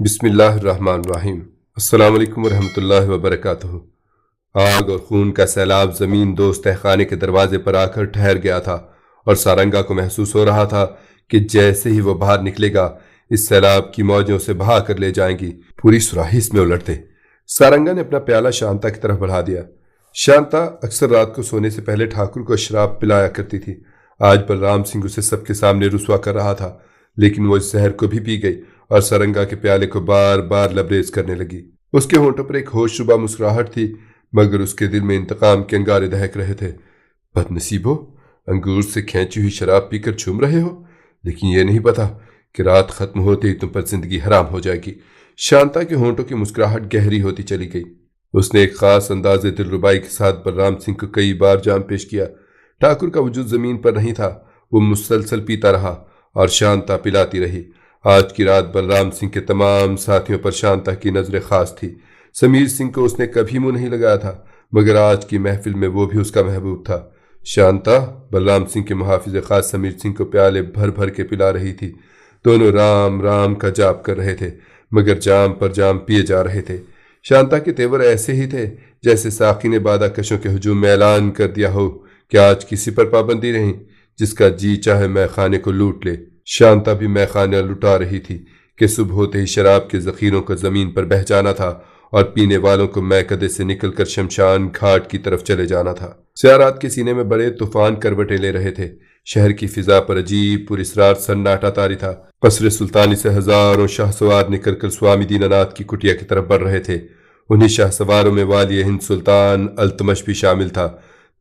बिस्मिल्लाहिर्रहमानिर्रहीम। अस्सलाम वालेकुम वरहमतुल्लाहि वबरकातुहू। आग और खून का सैलाब जमीन दोस्त तहखाने के दरवाजे पर आकर ठहर गया था और सारंगा को महसूस हो रहा था कि जैसे ही वो बाहर निकलेगा इस सैलाब की मौजों से बहा कर ले जाएंगी, पूरी सुराही इसमें उलटते। सारंगा ने अपना प्याला शांता की तरफ बढ़ा दिया। शांता अक्सर रात को सोने से पहले ठाकुर को शराब पिलाया करती थी। आज बलराम सिंह उसे सबके सामने रुसवा कर रहा था, लेकिन वो इस जहर को भी पी गई और सारंगा के प्याले को बार बार लबरेज करने लगी। उसके होठों पर एक होशरुबा मुस्कुराहट थी, मगर उसके दिल में इंतकाम के अंगारे दहक रहे थे। बदनसीबो, अंगूर से खींची हुई शराब पीकर झूम रहे हो, लेकिन यह नहीं पता कि रात खत्म होते ही तुम पर जिंदगी हराम हो जाएगी। शांता के होठों की मुस्कुराहट गहरी होती चली गई। उसने एक खास अंदाजे दिलरुबाई के साथ बलराम सिंह को कई बार जाम पेश किया। ठाकुर का वजूद जमीन पर नहीं था, वो मुसलसल पीता रहा और शांता पिलाती रही। आज की रात बलराम सिंह के तमाम साथियों पर शांता की नजर खास थी। समीर सिंह को उसने कभी मुंह नहीं लगाया था, मगर आज की महफिल में वो भी उसका महबूब था। शांता बलराम सिंह के मुहाफिज खास समीर सिंह को प्याले भर भर के पिला रही थी। दोनों राम राम का जाप कर रहे थे, मगर जाम पर जाम पिए जा रहे थे। शांता के तेवर ऐसे ही थे जैसे साकी ने बादाकशों के हुजूम में ऐलान कर दिया हो कि आज किसी पर पाबंदी नहीं, जिसका जी चाहे मैं खाने को लूट ले। शांता भी मैखाना लुटा रही थी कि सुबह होते ही शराब के जखीरों को जमीन पर बह जाना था और पीने वालों को मैकदे से निकलकर शमशान घाट की तरफ चले जाना था। सियारात के सीने में बड़े तूफान करवटें ले रहे थे। शहर की फिजा पर अजीब पुरस्रार सन्नाटा तारी था। कसरे सुल्तानी से हजारों शाहसवार निकलकर स्वामी दीनानाथ की कुटिया की तरफ बढ़ रहे थे। उन्हीं शाहसवारों में वाली हिंद सुल्तान अल्तमश भी शामिल था।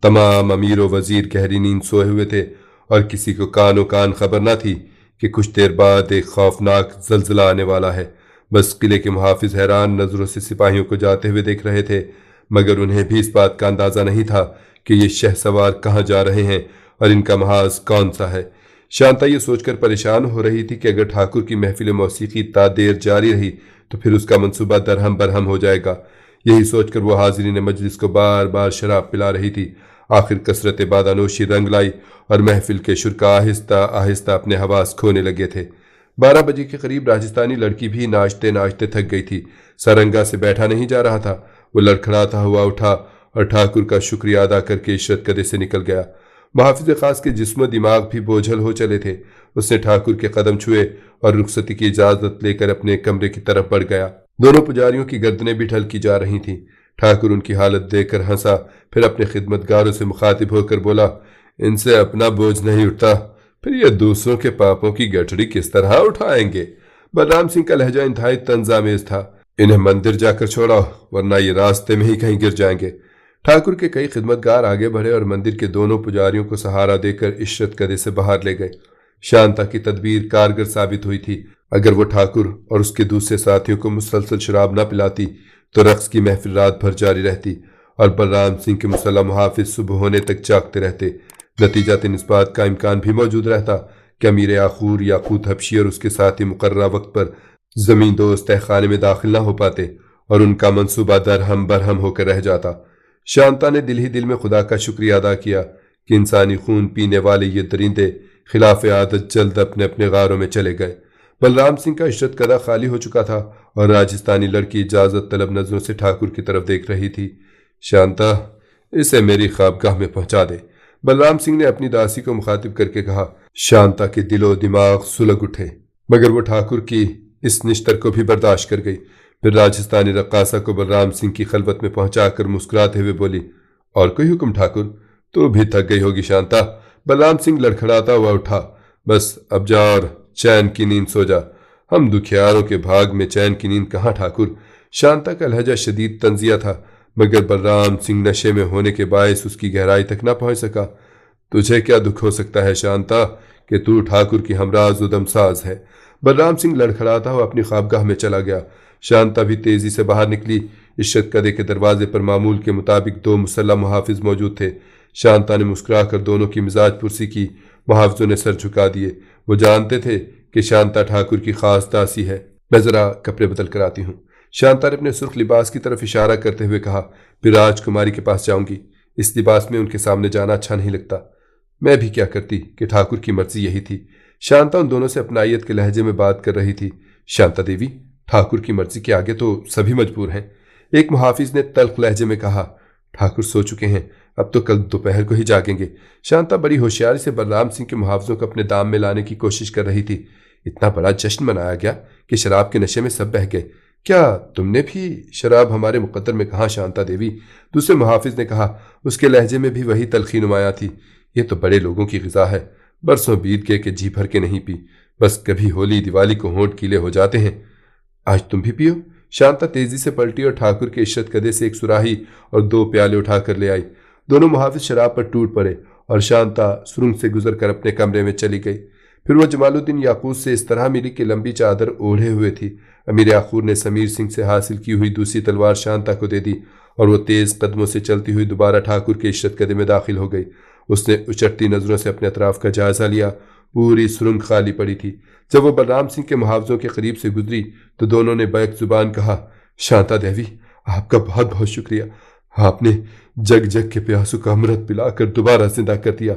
तमाम अमीर व वजीर गहरी नींद सोए हुए थे और किसी को कानो कान खबर न थी कि कुछ देर बाद एक खौफनाक जल्जला आने वाला है। बस किले के मुहाफिज हैरान नजरों से सिपाहियों को जाते हुए देख रहे थे, मगर उन्हें भी इस बात का अंदाजा नहीं था कि ये शहसवार कहाँ जा रहे हैं और इनका महाज कौन सा है। शांता ये सोचकर परेशान हो रही थी कि अगर ठाकुर की महफिल मौसीकी ता देर जारी रही तो फिर उसका मंसूबा दरहम बरहम हो जाएगा। यही सोचकर वो हाजिरीन मजलिस को बार बार शराब पिला रही थी। आखिर कसरत बादानोशी रंग लाई और महफिल के शुरा आहिस्ता आहिस्ता अपने हवास खोने लगे थे। 12 बजे के करीब राजस्थानी लड़की भी नाचते नाचते थक गई थी। सारंगा से बैठा नहीं जा रहा था। वो लड़खड़ाता हुआ उठा और ठाकुर का शुक्रिया अदा करके इशरत कदे से निकल गया। मुहाफिज खास के जिस्म दिमाग भी बोझल हो चले थे। उसने ठाकुर के कदम छुए और रुखसती की इजाजत लेकर अपने कमरे की तरफ बढ़ गया। दोनों पुजारियों की गर्दनें भी ढलकी जा रही थीं। ठाकुर उनकी हालत देखकर हंसा, फिर अपने खिदमतगारों से मुखातिब होकर बोला, इनसे अपना बोझ नहीं उठता, फिर ये दूसरों के पापों की गठड़ी किस तरह उठाएंगे। बलराम सिंह का लहजा इंतहाई तंजामेज था। इन्हें मंदिर जाकर छोड़ो, वरना ये रास्ते में ही कहीं गिर जाएंगे। ठाकुर के कई खिदमतगार आगे बढ़े और मंदिर के दोनों पुजारियों को सहारा देकर इशरत कदे से बाहर ले गए। शांता की तदबीर कारगर साबित हुई थी। अगर वो ठाकुर और उसके दूसरे साथियों को मुसलसल शराब न पिलाती तो रक्स की महफिल रात भर जारी रहती और बलराम सिंह के मुसल्लम मुहाफिज सुबह होने तक जागते रहते। नतीजतन इस बात का इम्कान भी मौजूद रहता कि अमीर आखूर याकूत हबशी और उसके साथी मुकर्रा वक्त पर जमीन दोस्त तहखाने में दाखिल न हो पाते और उनका मंसूबा दरहम बरहम होकर रह जाता। शांता ने दिल ही दिल में खुदा का शुक्रिया अदा किया कि इंसानी खून पीने वाले ये दरिंदे खिलाफ आदत जल्द अपने अपने गारों में चले गए। बलराम सिंह का इशरत कदा खाली हो चुका था और राजस्थानी लड़की इजाजत तलब नजरों से ठाकुर की तरफ देख रही थी। शांता, इसे मेरी ख्वाबगाह में पहुंचा दे, बलराम सिंह ने अपनी दासी को मुखातिब करके कहा। शांता के दिलो दिमाग सुलग उठे, मगर वो ठाकुर की इस निश्तर को भी बर्दाश्त कर गई। फिर राजस्थानी रक्कासा को बलराम सिंह की खलवत में पहुंचाकर मुस्कुराते हुए बोली, और कोई हुक्म ठाकुर? तू भी थक गई होगी शांता। बलराम सिंह लड़खड़ाता हुआ उठा। बस अब जा और चैन की नींद सो जा। हम दुखियारों के भाग में चैन की नींद कहाँ ठाकुर। शांता का लहजा शदीद तंजिया था, मगर बलराम सिंह नशे में होने के बायस उसकी गहराई तक न पहुंच सका। तुझे क्या दुख हो सकता है शांता कि तू ठाकुर की हमराज उदम साज है। बलराम सिंह लड़खड़ाता हुआ अपनी ख्वाबगाह में चला गया। शांता भी तेजी से बाहर निकली। इशरत कदे के दरवाजे पर मामूल के मुताबिक 2 मुसल्लम मुहाफिज मौजूद थे। शांता ने मुस्कुराकर दोनों की मिजाज पुरसी की। मुहाफिजों ने सर झुका दिए। वो जानते थे कि शांता ठाकुर की खास दासी है। मैं जरा कपड़े बदल कर आती हूँ। शांता ने अपने सुर्ख लिबास की तरफ इशारा करते हुए कहा। फिर राजकुमारी के पास जाऊंगी। इस लिबास में उनके सामने जाना अच्छा नहीं लगता। मैं भी क्या करती कि ठाकुर की मर्जी यही थी। शांता उन दोनों से अपनायत के लहजे में बात कर रही थी। शांता देवी, ठाकुर की मर्जी के आगे तो सभी मजबूर हैं। एक मुहाफिज ने तल्ख लहजे में कहा। ठाकुर सो चुके हैं, अब तो कल दोपहर को ही जागेंगे। शांता बड़ी होशियारी से बलराम सिंह के मुहावजों को अपने दाम में लाने की कोशिश कर रही थी। इतना बड़ा जश्न मनाया गया कि शराब के नशे में सब बह गए। क्या तुमने भी शराब हमारे मुकद्दर में कहा शांता देवी? दूसरे मुहाफिज ने कहा। उसके लहजे में भी वही तलखी नुमाया थी। ये तो बड़े लोगों की ग़िज़ा है, बरसों बीत गए कि जी भर के नहीं पी, बस कभी होली दिवाली को होंठ कीले हो जाते हैं। आज तुम भी पियो। शांता तेजी से पलटी और ठाकुर के इशरत कदे से एक सुराही और 2 प्याले उठाकर ले आई। दोनों मुहाफिज शराब पर टूट पड़े और शांता सुरंग से गुजरकर अपने कमरे में चली गई। फिर वो जमालुद्दीन याकूत से इस तरह मिली कि लंबी चादर ओढ़े हुए थी। अमीर याकूर ने समीर सिंह से हासिल की हुई दूसरी तलवार शांता को दे दी और वो तेज कदमों से चलती हुई दोबारा ठाकुर के इशरत कदे में दाखिल हो गई। उसने उचटती नजरों से अपने अतराफ का जायजा लिया। पूरी सुरंग खाली पड़ी थी। जब वो बलराम सिंह के मुहावजों के करीब से गुजरी तो दोनों ने बैक जुबान कहा, शांता देवी, आपका बहुत बहुत शुक्रिया। आपने जग जग के प्यासों का अमृत पिलाकर दोबारा जिंदा कर दिया।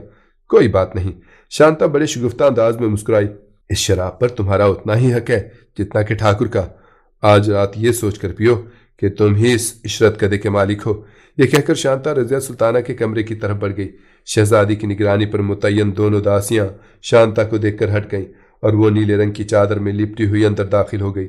कोई बात नहीं। शांता बड़े शगुफ्ता अंदाज में मुस्कुराई। इस शराब पर तुम्हारा उतना ही हक है जितना कि ठाकुर का। आज रात ये सोचकर पियो कि तुम ही इस इशरत कदे के मालिक हो। यह कहकर शांता रज़िया सुल्ताना के कमरे की तरफ बढ़ गई। शहजादी की निगरानी पर मुतय्यन दोनों दासियां शांता को देखकर हट गईं और वो नीले रंग की चादर में लिपटी हुई अंदर दाखिल हो गई।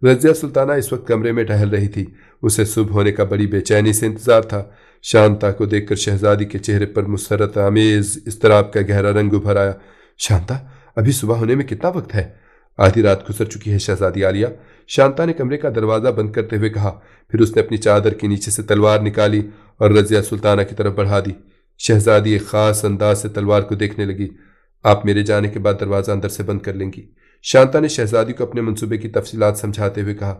रज़िया सुल्ताना इस वक्त कमरे में टहल रही थी। उसे सुबह होने का बड़ी बेचैनी से इंतजार था। शांता को देखकर शहजादी के चेहरे पर मुसरत आमेज इस्तराब का गहरा रंग उभर आया। शांता, अभी सुबह होने में कितना वक्त है? आधी रात गुजर चुकी है शहजादी आलिया, शांता ने कमरे का दरवाजा बंद करते हुए कहा। फिर उसने अपनी चादर के नीचे से तलवार निकाली और रज़िया सुल्ताना की तरफ बढ़ा दी। शहजादी एक खास अंदाज से तलवार को देखने लगी। आप मेरे जाने के बाद दरवाजा अंदर से बंद कर लेंगी। शांता ने शहजादी को अपने मंसूबे की तफसीलात समझाते हुए कहा।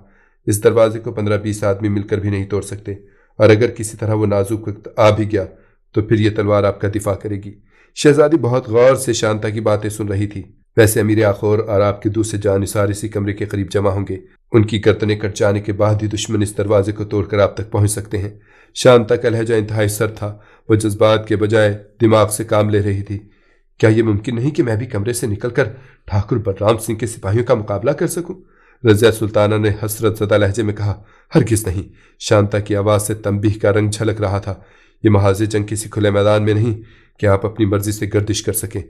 इस दरवाजे को 15-20 आदमी मिलकर भी नहीं तोड़ सकते, और अगर किसी तरह वो नाजुक वक्त आ भी गया तो फिर यह तलवार आपका दिफा करेगी। शहजादी बहुत गौर से शांता की बातें सुन रही थी। वैसे अमीर आखोर और आपके दूसरे जानिसार इसी कमरे के करीब जमा होंगे। उनकी गर्दनें कट जाने के बाद ही दुश्मन इस दरवाजे को तोड़कर आप तक पहुंच सकते हैं। शांता का लहजा इंतहाई सर था। वह जज्बात के बजाय दिमाग से काम ले रही थी। क्या यह मुमकिन नहीं कि मैं भी कमरे से निकलकर ठाकुर बलराम सिंह के सिपाहियों का मुकाबला कर सकूं? रज़िया सुल्ताना ने हसरत ज़दा लहजे में कहा। हरगिज़ नहीं। शांता की आवाज़ से तंबीह का रंग झलक रहा था। ये महाज़े जंग किसी खुले मैदान में नहीं कि आप अपनी मर्जी से गर्दिश कर सकें।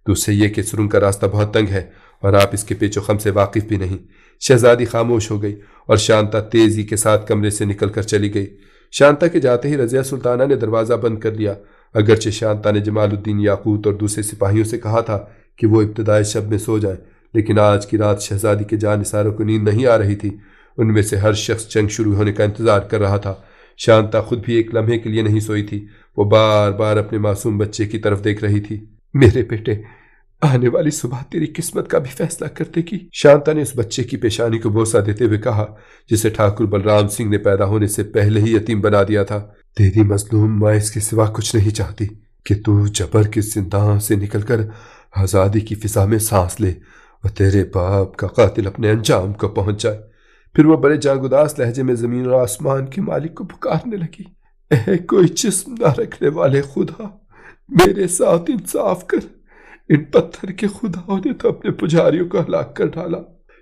दूसरे ये कि सुरंग का रास्ता बहुत तंग है और आप इसके पेचो खम से वाकिफ भी नहीं। शहजादी खामोश हो गई और शांता तेजी के साथ कमरे से निकलकर चली गई। शांता के जाते ही रज़िया सुल्ताना ने दरवाज़ा बंद कर लिया। अगरचे शांता ने जमालुद्दीन याकूत और दूसरे सिपाहियों से कहा था कि वो इब्तदाई शब में सो जाएं, लेकिन आज की रात शहजादी के जानिसारों को नींद नहीं आ रही थी। उनमें से हर शख्स जंग शुरू होने का इंतजार कर रहा था। शांता खुद भी एक लम्हे के लिए नहीं सोई थी। वो बार बार अपने मासूम बच्चे की तरफ देख रही थी। मेरे बेटे, आने वाली सुबह तेरी किस्मत का भी फैसला कर देगी। शांता ने उस बच्चे की पेशानी को बोसा देते हुए कहा, जिसे ठाकुर बलराम सिंह ने पैदा होने से पहले ही यतीम बना दिया था। तेरी मजलूम माँ इसके सिवा कुछ नहीं चाहती कि तू जबर की जिंदा से निकलकर आज़ादी की फिजा में सांस ले और तेरे बाप का कातिल अपने अंजाम को पहुंच जाए। फिर वह बड़े जागुदास लहजे में जमीन और आसमान के मालिक को पुकारने लगी। ऐ कोई जिस्म न रखने वाले खुदा, मेरे साथ इंसाफ कर। इन पत्थर के खुदाओं ने तो अपने पुजारियों को हलाक कर डाला।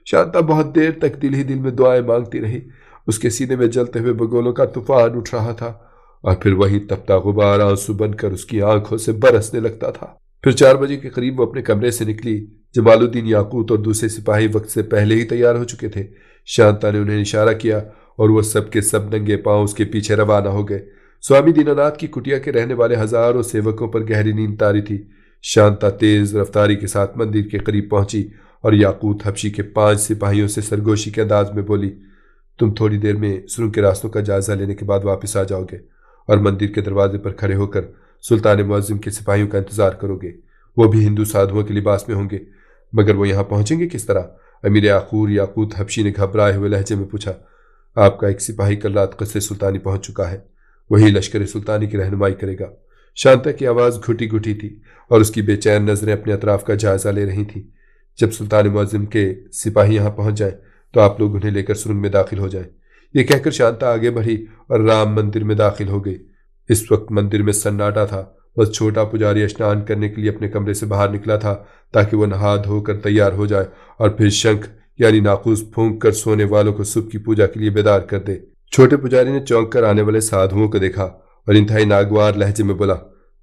शांता बहुत देर तक दिल ही दिल में दुआएं मांगती रही। उसके सीने में जलते हुए बगोलों का तूफान उठ रहा था और फिर वही तपता गुबार आंसू बनकर उसकी आंखों से बरसने लगता था। फिर 4 बजे के करीब वो अपने कमरे से निकली। जमालुद्दीन याकूत और दूसरे सिपाही वक्त से पहले ही तैयार हो चुके थे। शांता ने उन्हें इशारा किया और वह सब के सब नंगे पांव उसके पीछे रवाना हो गए। स्वामी दीनानाथ की कुटिया के रहने वाले हजारों सेवकों पर गहरी नींद तारी थी। शांता तेज रफ्तारी के साथ मंदिर के करीब पहुंची और याकूत हबशी के 5 सिपाहियों से सरगोशी के अंदाज में बोली, तुम थोड़ी देर में सुरंग के रास्तों का जायजा लेने के बाद वापस आ जाओगे और मंदिर के दरवाजे पर खड़े होकर सुल्तान मुअज्जिम के सिपाहियों का इंतजार करोगे। वो भी हिंदू साधुओं के लिबास में होंगे, मगर वो यहाँ पहुंचेंगे किस तरह? अमीर आखूर याकूत हबशी ने घबराए हुए लहजे में पूछा। आपका एक सिपाही कल रात कस्रे सुल्तानी पहुंच चुका है, वही लश्कर सुल्तानी की रहनुमाई करेगा। शांता की आवाज़ घुटी घुटी थी और उसकी बेचैन नजरें अपने अतराफ का जायजा ले रही थीं। जब सुल्तान मुअज्जिम के सिपाही यहाँ पहुंच जाएं तो आप लोग उन्हें लेकर सुरंग में दाखिल हो जाएं। ये कहकर शांता आगे बढ़ी और राम मंदिर में दाखिल हो गई। इस वक्त मंदिर में सन्नाटा था। बस छोटा पुजारी स्नान करने के लिए अपने कमरे से बाहर निकला था ताकि वह नहा धोकर तैयार हो जाए और फिर शंख यानी नाकूस फूंक कर सोने वालों को सुबह की पूजा के लिए बेदार कर दे। छोटे पुजारी ने चौंक कर आने वाले साधुओं को देखा और इंतहाई नागवार लहजे में बोला,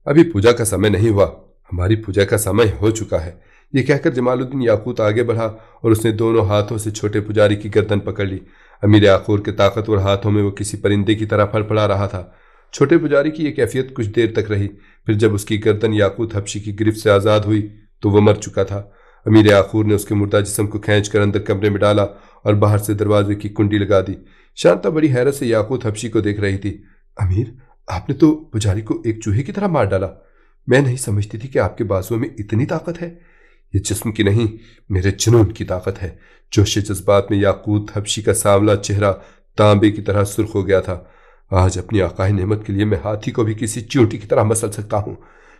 अभी पूजा का समय नहीं हुआ, हमारी पूजा का समय हो चुका है। ये कहकर जमालुद्दीन याकूत आगे बढ़ा और उसने दोनों हाथों से छोटे पुजारी की गर्दन पकड़ ली। अमीर याकूर के ताकतवर हाथों में वो किसी परिंदे की तरह फड़फड़ा रहा था। छोटे पुजारी की यह कैफियत कुछ देर तक रही, फिर जब उसकी गर्दन याकूत हबशी की गिरफ्त से आज़ाद हुई तो वह मर चुका था। अमीर याकूर ने उसके मुर्दा जिस्म को खींचकर अंदर कमरे में डाला और बाहर से दरवाजे की कुंडी लगा दी। शांता बड़ी हैरत से याकूत हबशी को देख रही थी। अमीर, आपने तो पुजारी को एक चूहे की तरह मार डाला। मैं नहीं समझती थी कि आपके बाजुओं में इतनी ताकत है। ये जिस्म की नहीं, मेरे जुनून की ताकत है। जोश जज्बात में याकूत हबशी का सांवला चेहरा तांबे की तरह सुर्ख हो गया था। आज अपनी आकाए नेमत के लिए मैं हाथी को भी किसी चींटी की तरह मसल सकता हूँ।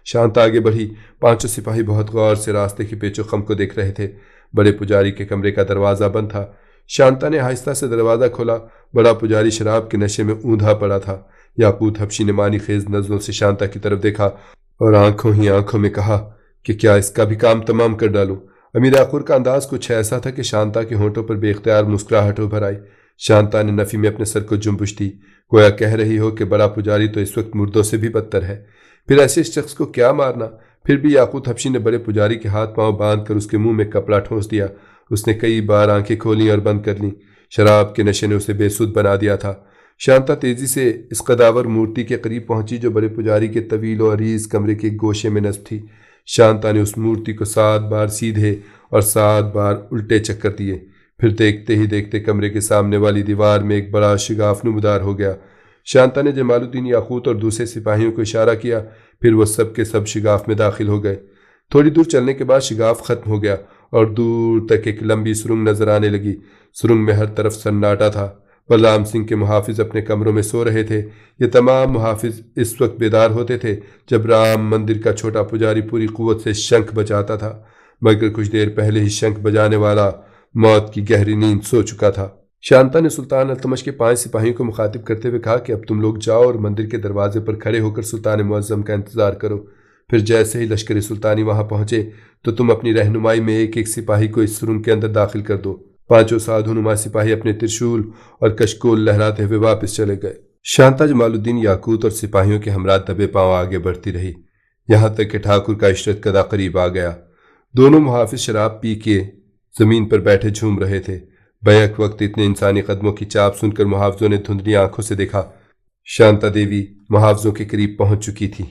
शांता आगे बढ़ी। पांचों सिपाही बहुत गौर से रास्ते के पेचो खम को देख रहे थे। बड़े पुजारी के कमरे का दरवाज़ा बंद था। शांता ने आहिस्ता से दरवाज़ा खोला। बड़ा पुजारी शराब के नशे में ऊंधा पड़ा था। याकूत हबशी ने मानी खेज नजरों से शांता की तरफ देखा और आंखों ही आंखों में कहा कि क्या इसका भी काम तमाम कर डालूं। अमीर याकूर का अंदाज कुछ ऐसा था कि शांता के होंठों पर बेख्तियार मुस्कुराहट उभर आई। शांता ने नफी में अपने सर को जुम्बुश दी, गोया कह रही हो कि बड़ा पुजारी तो इस वक्त मुर्दों से भी बदतर है, फिर ऐसे शख्स को क्या मारना। फिर भी याकूत हबशी ने बड़े पुजारी के हाथ पांव बांध कर उसके मुंह में कपड़ा ठोंस दिया। उसने कई बार आंखें खोली और बंद कर लीं। शराब के नशे ने उसे बेसुध बना दिया था। शांता तेजी से इस कदावर मूर्ति के करीब पहुंची जो बड़े पुजारी के तवील और अरीज कमरे के गोशे में नस्ब थी। शांता ने उस मूर्ति को 7 बार सीधे और 7 बार उल्टे चक्कर दिए। फिर देखते ही देखते कमरे के सामने वाली दीवार में एक बड़ा शिगाफ नुमदार हो गया। शांता ने जमालुद्दीन याकूत और दूसरे सिपाहियों को इशारा किया, फिर वो सब के सब शिगाफ में दाखिल हो गए। थोड़ी दूर चलने के बाद शिगाफ खत्म हो गया और दूर तक एक लंबी सुरंग नजर आने लगी। सुरंग में हर तरफ सन्नाटा था। बलराम सिंह के मुहाफिज अपने कमरों में सो रहे थे। ये तमाम मुहाफिज इस वक्त बेदार होते थे जब राम मंदिर का छोटा पुजारी पूरी कुव्वत से शंख बजाता था, मगर कुछ देर पहले ही शंख बजाने वाला मौत की गहरी नींद सो चुका था। शांता ने सुल्तान अल्तमश के 5 सिपाहियों को मुखातिब करते हुए कहा कि अब तुम लोग जाओ और मंदिर के दरवाजे पर खड़े होकर सुल्तान मुअज्जम का इंतजार करो। फिर जैसे ही लश्कर सुल्तानी वहां पहुंचे तो तुम अपनी रहनुमाई में एक एक सिपाही को इस सुरंग के अंदर दाखिल कर दो। 5 साधुनुमा सिपाही अपने त्रिशूल और कशकोल लहराते हुए वापस चले गए। शांता जमालुद्दीन याकूत और सिपाहियों के हमरा दबे पांव आगे बढ़ती रही, यहां तक कि ठाकुर का इशरत कदा करीब आ गया। दोनों मुहाफिज शराब पी के जमीन पर बैठे झूम रहे थे। बैक वक्त इतने इंसानी कदमों की चाप सुनकर मुहाफिजों ने धुंधली आंखों से देखा। शांता देवी मुहाफिजों के करीब पहुंच चुकी थी।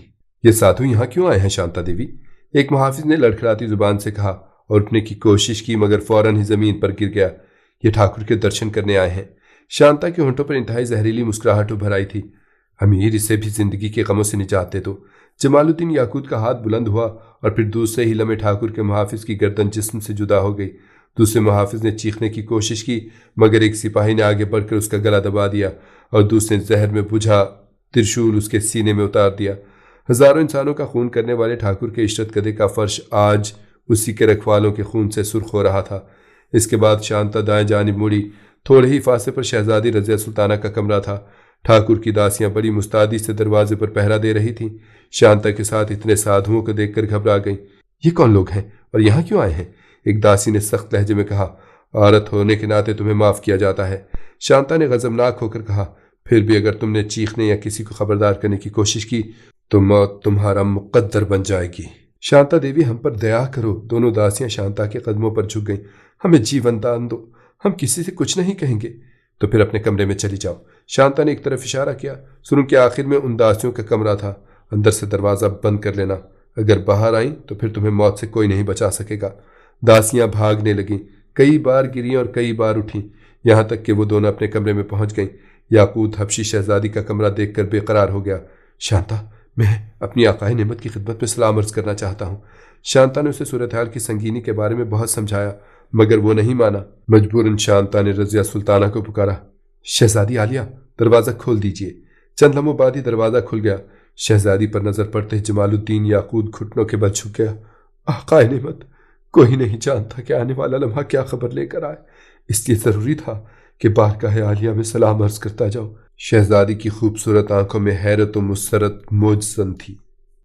ये साधु यहाँ क्यों आए हैं शांता देवी? एक मुहाफिज ने लड़खड़ाती जुबान से कहा और उठने की कोशिश की, मगर फौरन ही जमीन पर गिर गया। ये ठाकुर के दर्शन करने आए हैं। शांता के होंठों पर इंतहाई जहरीली मुस्कुराहट उभर आई थी। अमीर, इसे भी जिंदगी के गमों से निजात दे दो। जमालुद्दीन याकूत का हाथ बुलंद हुआ और फिर दूसरे ही लम्हे ठाकुर के मुहाफिज की गर्दन जिस्म से जुदा हो गई। दूसरे मुहाफिज ने चीखने की कोशिश की, मगर एक सिपाही ने आगे बढ़कर उसका गला दबा दिया और दूसरे जहर में बुझा त्रिशूल उसके सीने में उतार दिया। हजारों इंसानों का खून करने वाले ठाकुर के इशरत कदे का फर्श आज उसी के रखवालों के खून से सुर्ख हो रहा था। इसके बाद शांता दाएं जानिब मुड़ी। थोड़े ही फासले पर शहजादी रजिया सुल्ताना का कमरा था। ठाकुर की दासियां बड़ी मुस्तादी से दरवाजे पर पहरा दे रही थीं। शांता के साथ इतने साधुओं को देखकर घबरा गईं। ये कौन लोग हैं और यहाँ क्यों आए हैं? एक दासी ने सख्त लहजे में कहा। औरत होने के नाते तुम्हें माफ किया जाता है। शांता ने गजबनाक होकर कहा, फिर भी अगर तुमने चीखने या किसी को खबरदार करने की कोशिश की तो मौत तुम्हारा मुकद्दर बन जाएगी। शांता देवी, हम पर दया करो। दोनों दासियां शांता के कदमों पर झुक गईं। हमें जीवन दान दो, हम किसी से कुछ नहीं कहेंगे। तो फिर अपने कमरे में चली जाओ। शांता ने एक तरफ इशारा किया। सुरंग के आखिर में उन दासियों का कमरा था। अंदर से दरवाजा बंद कर लेना। अगर बाहर आई तो फिर तुम्हें मौत से कोई नहीं बचा सकेगा। दासियां भागने लगीं, कई बार गिरी और कई बार उठीं, यहां तक कि वो दोनों अपने कमरे में पहुंच गईं। याकूत हबशी शहजादी का कमरा देखकर बेकरार हो गया। शांता, मैं अपनी आकाए नेमत की खिदमत में सलाम अर्ज करना चाहता हूँ। शांता ने उसे सूरत हाल की संगीनी के बारे में बहुत समझाया, मगर वो नहीं माना। मजबूरन शांता ने रजिया सुल्ताना को पुकारा। शहजादी आलिया, दरवाज़ा खोल दीजिए। चंद लम्हों बाद ही दरवाज़ा खुल गया। शहजादी पर नजर पड़ते ही जमालुद्दीन याकूत घुटनों के बल झुक गया। आकाए नेमत, कोई नहीं जानता कि आने वाला लम्हा क्या खबर लेकर आए, इसलिए जरूरी था कि बारगाह आलिया में सलाम अर्ज करता जाऊं। शहजादी की खूबसूरत आंखों में हैरत और मुसरत मौजसन थी।